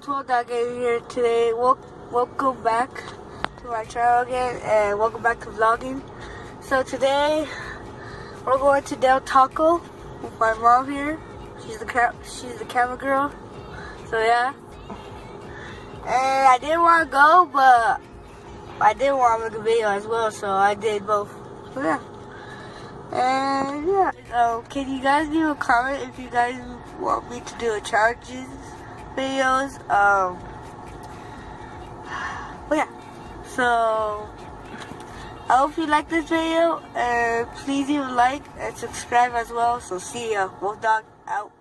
it's WolfDogg Out here today. Welcome back to my channel again, and welcome back to vlogging. So today we're going to Del Taco with my mom here. She's the camera girl. So yeah. And I didn't want to go, but I did want to make a video as well, so I did both. So yeah. And yeah. Can you guys leave a comment if you guys want me to do a challenges videos? But yeah. So I hope you like this video, and please leave a like and subscribe as well. So see ya. WolfDogg out.